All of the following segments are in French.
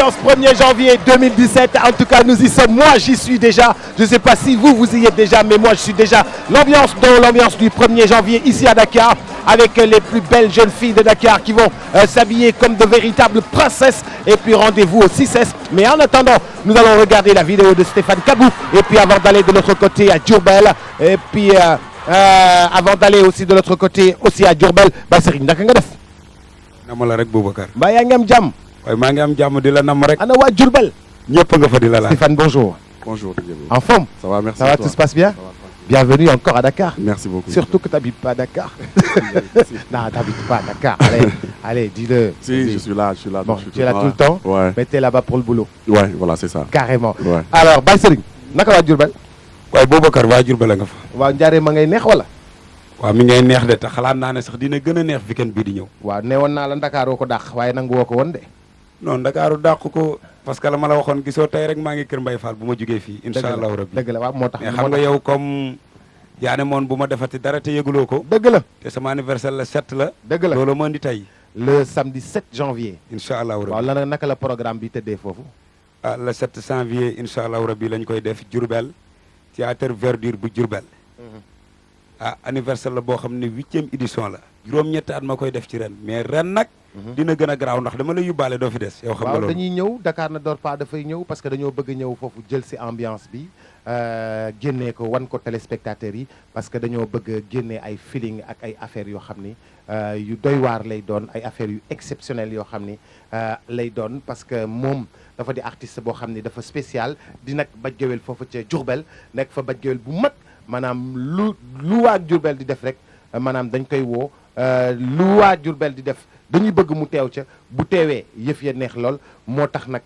l'ambiance 1er janvier 2017. En tout cas, nous y sommes. Moi, j'y suis déjà. Je ne sais pas si vous y êtes déjà, mais moi, je suis déjà. L'ambiance du 1er janvier ici à Dakar, avec les plus belles jeunes filles de Dakar qui vont s'habiller comme de véritables princesses. Et puis, rendez-vous au 6S. Mais en attendant, nous allons regarder la vidéo de Stéphane Kabou. Et puis, avant d'aller de l'autre côté à Diourbel. Et puis, avant d'aller aussi de l'autre côté aussi à Diourbel. Ba Serigne, naka nga def? nama la rek Boubacar. Mbaa yaa ngi am jàmm. waaye maa ngi am jàmm di la nam rek. ana waa Diourbel. ñëpp nga fa di la laaj. Stéphane, bonjour. Bonjour. En forme? Ça va, merci. Ça va, tout se passe bien? Ça va. Bienvenue encore à Dakar. Merci beaucoup. Surtout que tu n'habites pas à Dakar. Non, tu n'habites pas à Dakar. Allez, dis-le. Si, je suis là. Bon, tu es là tout le temps? Ouais. Mais tu es là-bas pour le boulot. Ouais, voilà, c'est ça. Carrément. Ouais. Alors, Baye Serigne, naka waa Diourbel? waaye Boubacar waa Diourbel nga fa. waaw Ndiarème ma ngay neex wala? waaw mi ngay neex de te xalaat naa ne sax dina gën a neex weekend bii di ñëw. waaw ne woon naa la Ndakaaroo ko dàq waaye nangu woo ko woon de. non Ndakaaru dàq ko parce que la ma la waxoon gisoo tey rek maa ngi Kër Mbaye Fall bu ma jugee fii. incha allahu rabbi dëgg la waaw moo tax. mais xam nga yow comme yaa ne moon bu ma defati dara te yëguloo ko. dëgg la te sama anniversaire la 7 la. dëgg la loolu moo indi tey. le samedi 7 janvier. incha allahu rabbi waaw lan naka la programme bi tëddee foofu. ah le 7 janvier incha allahu rabbi lañ koy def Diourbel théâtre verdure bu Diourbel. ah anniversaire la boo xam ne 8e édition la. juróom-ñetti at ma koy def ci ren mais ren nag. dina gën a garaaw ndax dama lay yóbbaale doo fi des. yow xam nga loolu waaw dañuy ñëw Dakar ne dort pas dafay ñëw parce que dañoo bëgg a ñëw foofu jël si ambiance bi génnee ko wan ko téléspectateurs yi parce que dañoo bëgg a génnee ay feeling ak ay affaires yoo xam ni yu doy waar lay doon ay affaires yu exceptionnelles yoo xam ni lay doon parce que moom dafa di artiste boo xam ni dafa spécial di nag baj géwél foofu ca Diourbel nekk fa baj géwél bu mag maanaam lu waa Diourbel di def rek maanaam dañ koy woo lu waa Diourbel di def dañuy bëgg mu teew ca bu teewee yëf ya neex lool moo tax nag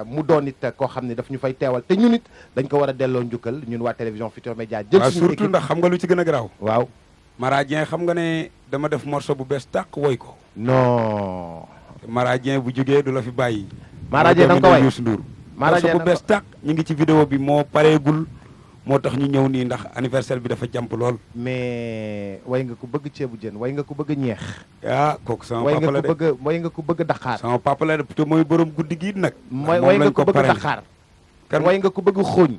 mu doon it koo xam ne daf ñu fay teewal te ñun it dañ ko war a delloo njukkal ñun waa télévision Futurs Médias jël suñu surtout ndax xam nga lu ci gën a garaaw. waaw Mara Dieng xam nga ne dama def morceau bu bees tàq woy ko. non Mara Dieng bu jógee du la fi bàyyi. Mara Dieng da nga ko way Youssou Ndour. Mara Dieng morceau bu bees tàq ñu ngi ci vidéo bi moo pareegul moo tax ñu ñëw nii ndax anniversaire bi dafa jàmp lool. mais way nga ko bëgg ceebu jën way nga ko bëgg ñeex. ah kooku sama papa la de way nga ko bëgg Dakar. sama papa la de te mooy borom guddi gii nag. way nga ko bëgg Dakar. kan way nga ko bëgg xooñ.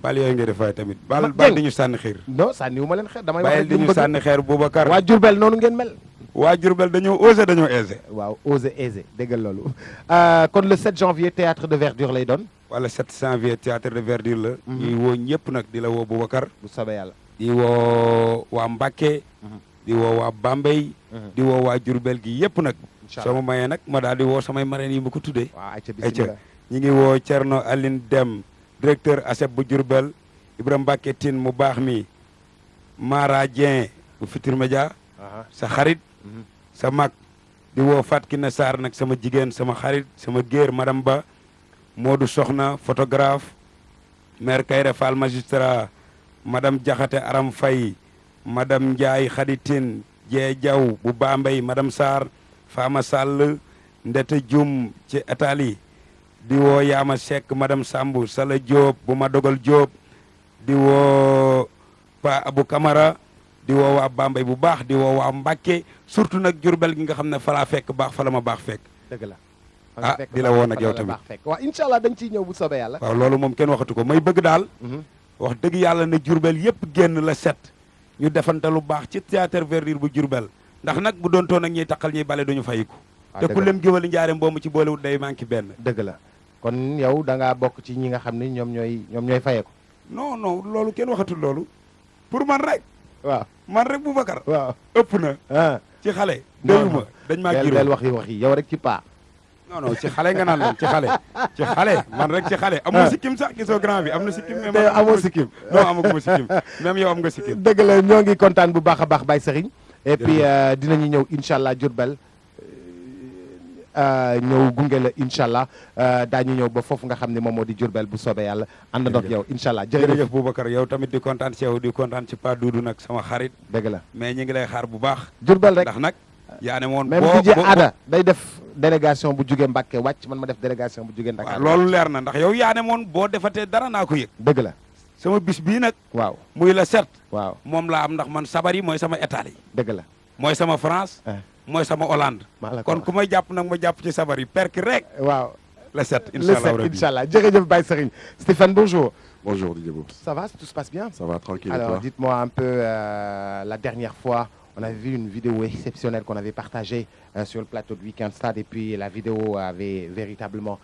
bal yooyu nga def waaye tamit. bal di ñu sànni xeer. non sànniwu ma leen xeer damay wax bàyyil di ñu sànni xeer Boubacar. waa Diourbel noonu ngeen mel. waa Diourbel dañoo osé dañoo aisé. waaw osé aisé déggal loolu. kon le 7 janvier théâtre de verdure lay doon. wala 7 janvier théâtre de verdure la. ñuy woo ñëpp nag di la woo Boubacar. bu soobee yàlla. di woo waa Mbacké. di woo waa Bambey. di woo waa Diourbel gi yëpp nag. soo ma mayee nag ma daal di woo samay marraines yi ma ko tuddee. waaw ayca bisimilah ñi ngi woo Thierno Aline Dem directeur ASEP bu Diourbel. Ibrahima Mbacké Tine mu baax mi. Mara Dieng bu Futurs Médias. sa xarit. sa mag di woo Fatkine Sarr nag sama jigéen sama xarit sama géer madame Ba Modou Soxna photographe maire Kayre Fall magistrat madame Diakhaté Aram Faye madame Ndiaye Khaditine Dieye Diaw bu Bambey madame Sarr Fama Sall Ndete Dioum ci Italie di woo Yaama Seck madame Sambu Sala Diop bu ma dogal Diop di woo Pa Abou Camara di woo waa Bambey bu baax di woo waa Mbacké surtout nag Diourbel gi nga xam ne fa laa fekk baax fa la ma baax fekk. dëgg la. ah di la woo nag yow tamit waaw incha allah dañ ciy ñëw bu soobee yàlla. waaw loolu moom kenn waxatu ko may bëgg daal. wax dëgg yàlla ne Diourbel yëpp génn la set. ñu defante lu baax ci théâtre verdure bu Diourbel ndax nag bu doon toon ak ñuy taqal ñuy bale duñu fayiku. te ku lem géwali njaareem boo mu ci boolewut day manqué benn. dëgg la kon yow da ngaa bokk ci ñi nga xam ne ñoom ñooy fayeeku. non non loolu kenn waxatul loolu pour man rek. waaw man rek Boubacar. waaw ëpp na. ci xale. doyuma dañ maa giiroo del wax yi yow rek ci paa. non non ci xale nga naan leen ci xale man rek ci xale amoo sikkim sax gisoo grand bi am na sikkim. mais man amoo sikkim non amaguma sikkim même yow am nga sikkim. dëgg la ñoo ngi kontaan bu baax a baax Baye Serigne. et puis dinañu ñëw incha allah Diourbel ñëw gunge la incha allah daañu ñëw ba foofu nga xam ne moom moo di Diourbel bu soobee yàlla ànd ndox yow incha allah jërëjëf Boubacar yow tamit di kontaan ci yow di kontaan ci Pa Doudou nag sama xarit. dëgg la mais ñu ngi lay xaar bu baax. Diourbel rek ndax nag yaa ne woon même DJ Ada day def délégation bu jóge Mbacké wàcc man ma def délégation bu jóge Dakar. loolu leer na ndax yow yaa ne woon boo defatee dara naa ko yëg. dëgg la sama bis bii nag. waaw muy la set. waaw moom laa am ndax man sabar yi mooy sama état yi. dëgg la mooy sama France. mooy sama Hollande. kon ku may jàpp nag ma jàpp ci sabar yi perk rek. waaw le 7 Le incha 7 allah rabbi. Inch'Allah. Jërëjëf Baye Serigne. Stéphane, bonjour. Bonjour Didier Boubs. Ça va, tout se passe bien? Ça va tranquille et Alors, toi? dites-moi un peu, la dernière fois, on avait vu une vidéo exceptionnelle qu'on avait partagée sur le plateau de Weekend Stade, et puis la vidéo avait véritablement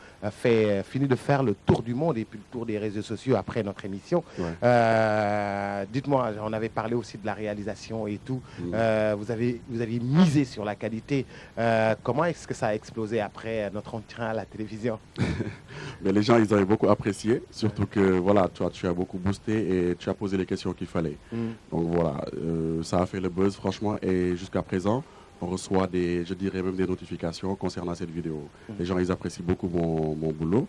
fini de faire le tour du monde et puis le tour des réseaux sociaux après notre émission. Ouais. Dites-moi, on avait parlé aussi de la réalisation et tout. Vous avez misé sur la qualité. Comment est-ce que ça a explosé après notre entretien à la télévision? Mais les gens, ils avaient beaucoup apprécié, surtout que voilà, toi, tu as beaucoup boosté et tu as posé les questions qu'il fallait. Donc voilà, ça a fait le buzz franchement, et jusqu'à présent, on reçoit je dirais même des notifications concernant cette vidéo. Les gens, ils apprécient beaucoup mon boulot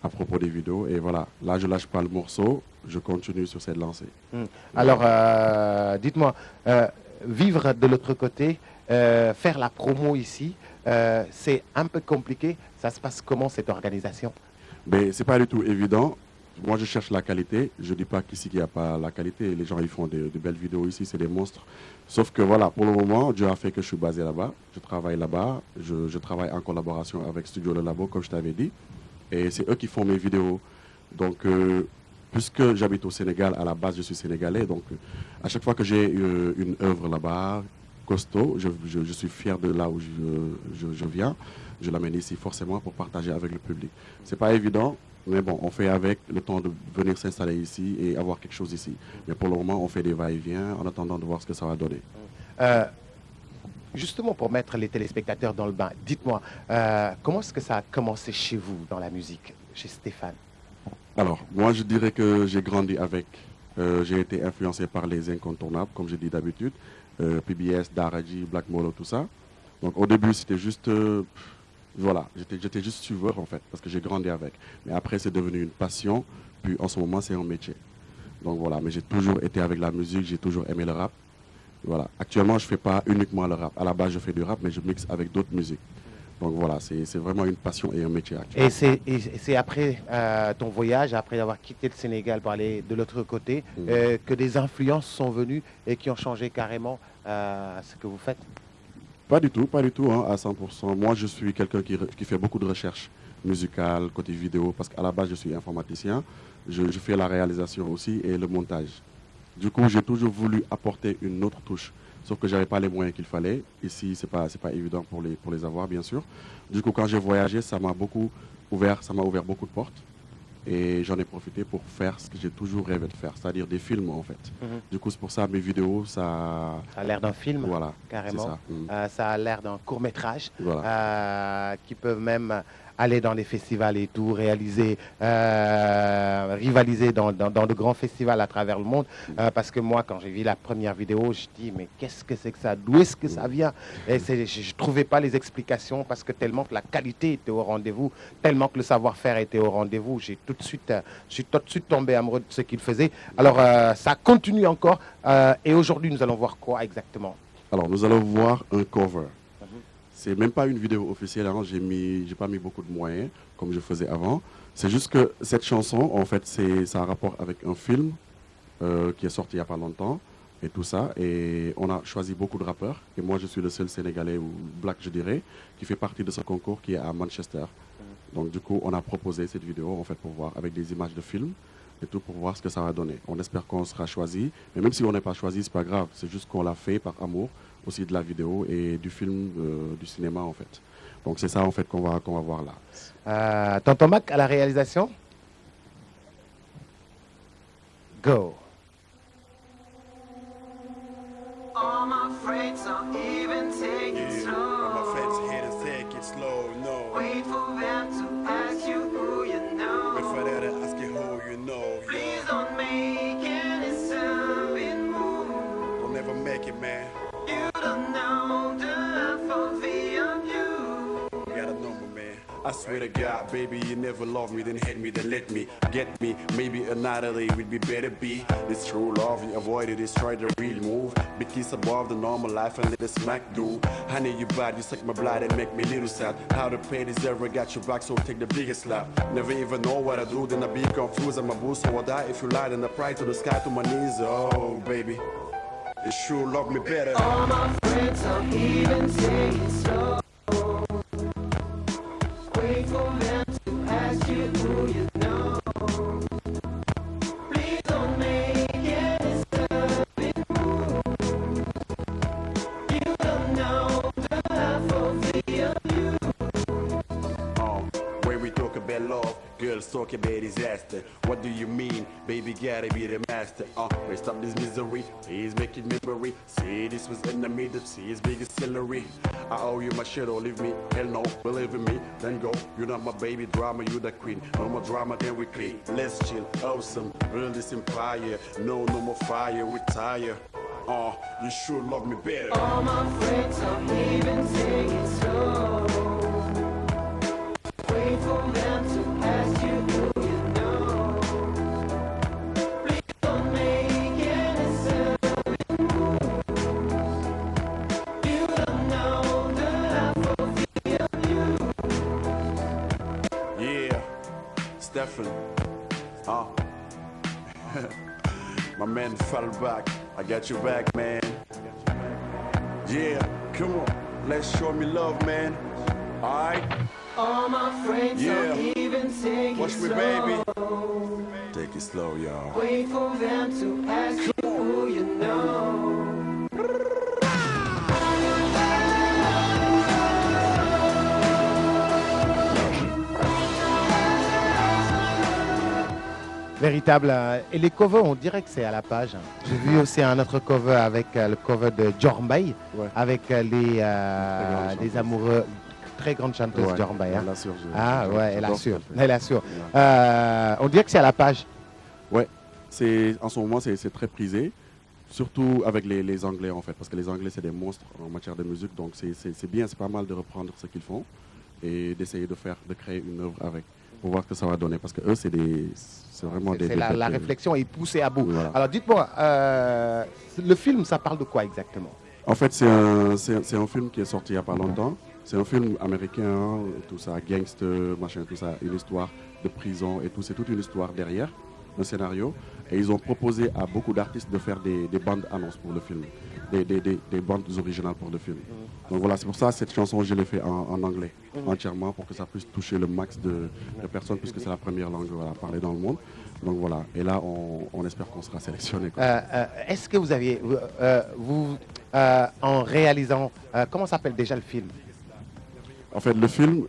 à propos des vidéos, et voilà, là, je lâche pas le morceau, je continue sur cette lancée. Alors, dites-moi, vivre de l'autre côté, faire la promo ici, c'est un peu compliqué. Ça se passe comment, cette organisation? Mais c'est pas du tout évident. Moi, je cherche la qualité. Je dis pas qu'ici, il n'y a pas la qualité. Les gens, ils font de belles vidéos ici, c'est des monstres. Sauf que voilà, pour le moment, Dieu a fait que je suis basé là-bas. Je travaille là-bas. Je travaille en collaboration avec Studio Le Labo, comme je t'avais dit. Et c'est eux qui font mes vidéos. Donc, puisque j'habite au Sénégal, à la base, je suis sénégalais. Donc, à chaque fois que j'ai une œuvre là-bas, costaud, je suis fier de là où je viens. Je l'amène ici forcément pour partager avec le public. C'est pas évident, mais bon, on fait avec le temps de venir s'installer ici et avoir quelque chose ici. Mais pour le moment, on fait des va-et-vient en attendant de voir ce que ça va donner. Justement, pour mettre les téléspectateurs dans le bain, dites-moi, comment est-ce que ça a commencé chez vous, dans la musique, chez Stéphane? Alors, moi, je dirais que j'ai grandi avec. J'ai été influencé par les incontournables, comme je dis d'habitude. PBS, Daraji, Black Molo, tout ça. Donc, au début, c'était juste... voilà, j'étais juste suiveur en fait, parce que j'ai grandi avec. Mais après, c'est devenu une passion, puis en ce moment, c'est un métier. Donc voilà, mais j'ai toujours été avec la musique, j'ai toujours aimé le rap. Voilà, actuellement, je ne fais pas uniquement le rap. À la base, je fais du rap, mais je mixe avec d'autres musiques. Donc voilà, c'est vraiment une passion et un métier actuellement. Et c'est après ton voyage, après avoir quitté le Sénégal pour aller de l'autre côté, que des influences sont venues et qui ont changé carrément ce que vous faites? Pas du tout, hein, à 100%. Moi, je suis quelqu'un qui fait beaucoup de recherches musicales, côté vidéo, parce qu'à la base, je suis informaticien. Je fais la réalisation aussi et le montage. Du coup, j'ai toujours voulu apporter une autre touche, sauf que je n'avais pas les moyens qu'il fallait. Ici, ce n'est pas évident pour les avoir, bien sûr. Du coup, quand j'ai voyagé, ça m'a ouvert beaucoup de portes. Et j'en ai profité pour faire ce que j'ai toujours rêvé de faire, c'est-à-dire des films en fait. Du coup, c'est pour ça mes vidéos, ça a l'air d'un film, voilà, carrément. Ça. Ça a l'air d'un court-métrage, voilà. qui peuvent même aller dans les festivals et tout, rivaliser dans de grands festivals à travers le monde. Parce que moi, quand j'ai vu la première vidéo, je dis, mais qu'est-ce que c'est que ça? D'où est-ce que ça vient? Et je ne trouvais pas les explications, parce que tellement que la qualité était au rendez-vous, tellement que le savoir-faire était au rendez-vous, je suis tout de suite tombé amoureux de ce qu'il faisait. Alors, ça continue encore. Et aujourd'hui, nous allons voir quoi exactement? Alors, nous allons voir un cover. C'est même pas une vidéo officielle, hein. J'ai pas mis beaucoup de moyens comme je faisais avant. C'est juste que cette chanson, en fait, ça a un rapport avec un film qui est sorti il n'y a pas longtemps et tout ça. Et on a choisi beaucoup de rappeurs. Et moi, je suis le seul Sénégalais, ou Black, je dirais, qui fait partie de ce concours qui est à Manchester. Donc, du coup, on a proposé cette vidéo, en fait, pour voir avec des images de films et tout, pour voir ce que ça va donner. On espère qu'on sera choisi. Mais même si on n'est pas choisi, c'est pas grave. C'est juste qu'on l'a fait par amour aussi de la vidéo et du film, du cinéma en fait. Donc c'est ça en fait qu'on va voir là. Tonton Mac à la réalisation. Go. All my friends are even take it slow. All my friends here to take it slow, no. Wait for them to ask you who you know. Wait for them to ask you who you know. Please don't make any sudden move. Don't never make it, man. You don't know the FOV of you. You gotta know me, man. I swear to God, baby, you never loved me, then hate me, then let me get me. Maybe another day would be better be. This true love, you avoid it, destroy the real move. Big kiss above the normal life and let the smack do. Honey, you bad, you suck my blood and make me little sad. How the pain is ever got your back, so take the biggest slap. Never even know what I do, then I be confused. I'm a boost, so I die if you lie, then I pray to the sky to my knees. Oh, baby, you sure love me better. All my friends are even take it slow. Wait for them to about love, girls talk about disaster. What do you mean? Baby gotta be the master. Rest up this misery, please make it memory. See, this was enemy, the see his biggest celery. I owe you my shit, don't leave me. Hell no, believe in me, then go. You're not my baby drama, you the queen. No more drama, then we clean. Let's chill, awesome, build this empire. No more fire, retire. You should love me better. All my friends are leaving, take it slow. Wait for them to pass you through, you know. Please don't make any sudden moves. You don't know the life of you. Yeah, Stefan. My man fell back. I got your back, man. Yeah, come on. Let's show me love, man. Alright? All my friends Yeah. are leaving, take Watch it me, slow. baby. Take it slow, y'all. Wait for them to ask you who you know. Véritable. Et les covers, on dirait que c'est à la page. J'ai vu aussi un autre cover avec le cover de Jormbay, Ouais. avec les amoureux, très grande chanteuse Ouais, Jormbay. elle assure, Ah ouais, elle j'adore assure. ce qu'elle fait. Elle assure. Ouais. On dirait que c'est à la page. Ouais, en ce moment, c'est très prisé, surtout avec les Anglais en fait, parce que les Anglais, c'est des monstres en matière de musique, donc c'est bien, c'est pas mal de reprendre ce qu'ils font et d'essayer de créer une œuvre avec, pour voir ce que ça va donner, parce que eux, c'est vraiment des... C'est la bêtes, réflexion est poussée à bout. Voilà. Alors dites-moi, le film, ça parle de quoi exactement? En fait, c'est un film qui est sorti il n'y a pas longtemps. C'est un film américain, hein, tout ça, gangster, machin, tout ça, une histoire de prison et tout. C'est toute une histoire derrière, un scénario. Et ils ont proposé à beaucoup d'artistes de faire des bandes annonces pour le film, des bandes originales pour le film. Donc voilà, c'est pour ça cette chanson, je l'ai fait en anglais, entièrement, pour que ça puisse toucher le max de personnes, puisque c'est la première langue parlée dans le monde. Donc voilà, et là, on espère qu'on sera sélectionné. Est-ce que vous aviez, en réalisant, comment s'appelle déjà le film? En fait, le film,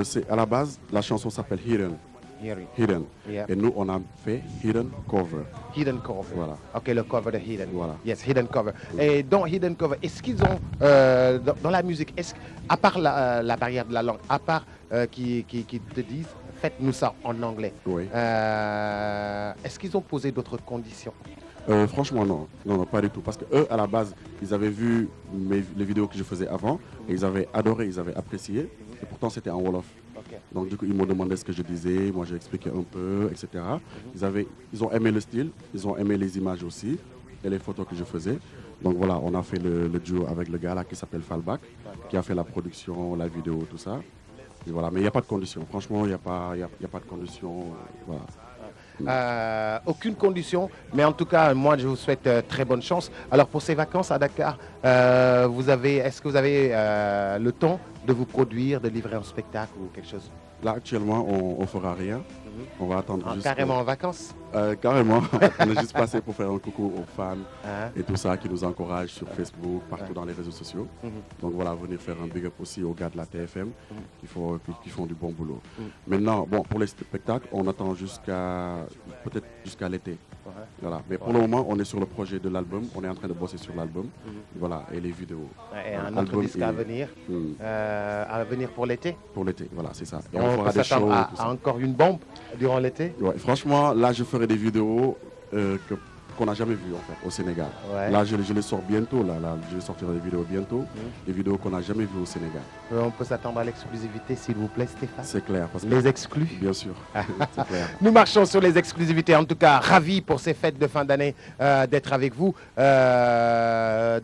c'est à la base, la chanson s'appelle Hidden. Hidden. Yeah. Et nous, on a fait Hidden Cover. Hidden Cover. Voilà. Ok, le cover de Hidden. Voilà. Yes, Hidden Cover. Et dans Hidden Cover, est-ce qu'ils ont, dans la musique, à part la barrière de la langue, à part qui te disent, faites-nous ça en anglais, Oui. est-ce qu'ils ont posé d'autres conditions? Franchement, non, pas du tout. Parce que eux, à la base, ils avaient vu les vidéos que je faisais avant et ils avaient adoré, ils avaient apprécié. Et pourtant, c'était en Wolof. Ok. Donc, du coup, ils m'ont demandé ce que je disais. Moi, j'ai expliqué un peu, etc. Ils ont aimé le style, ils ont aimé les images aussi et les photos que je faisais. Donc, voilà, on a fait le duo avec le gars là qui s'appelle Fallback, qui a fait la production, la vidéo, tout ça. Et voilà, mais il n'y a pas de condition. Franchement, il n'y a pas de condition. Voilà. Aucune condition, mais en tout cas, moi, je vous souhaite très bonne chance. Alors, pour ces vacances à Dakar, est-ce que vous avez le temps de vous produire, de livrer un spectacle ou quelque chose? Là, actuellement, on ne fera rien. On va attendre juste... Carrément en vacances? Carrément. On est juste passé pour faire un coucou aux fans Ah. et tout ça qui nous encouragent sur Facebook, partout dans les réseaux sociaux. Donc voilà, venir faire un big up aussi aux gars de la TFM qui font du bon boulot. Maintenant, bon, pour les spectacles, on attend peut-être jusqu'à l'été. Voilà. Mais pour le moment, on est sur le projet de l'album. On est en train de bosser sur l'album. Voilà, et les vidéos. Et un autre Album disque et- à venir pour l'été? Pour l'été, voilà, c'est ça. Et On on peut fera des s'attendre shows. à et tout ça. encore une bombe durant l'été? Ouais, franchement, là, je ferai des vidéos qu'on n'a jamais vues en fait, au Sénégal. Ouais. Là, je les sors bientôt. Là, je vais sortir des vidéos bientôt. Des vidéos qu'on n'a jamais vues au Sénégal. On peut s'attendre à l'exclusivité, s'il vous plaît, Stéphane? C'est clair. Parce que, Les exclus? bien sûr, c'est clair. Nous marchons sur les exclusivités. En tout cas, ravi pour ces fêtes de fin d'année d'être avec vous.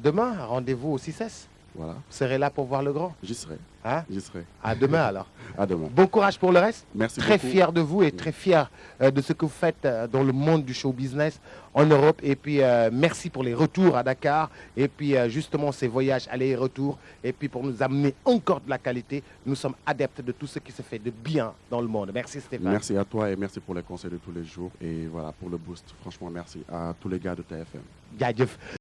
Demain, rendez-vous au 6S. Voilà, Vous serez là pour voir le grand. j'y serai. Hein? J'y serai. À demain alors. À demain. Bon courage pour le reste. Merci Très beaucoup. fier de vous et très fier de ce que vous faites dans le monde du show business en Europe. Et puis merci pour les retours à Dakar. Et puis justement ces voyages aller et retour. Et puis pour nous amener encore de la qualité. Nous sommes adeptes de tout ce qui se fait de bien dans le monde. Merci Stéphane. Merci à toi et merci pour les conseils de tous les jours. Et voilà, pour le boost. Franchement, merci à tous les gars de TFM. Jaajëf.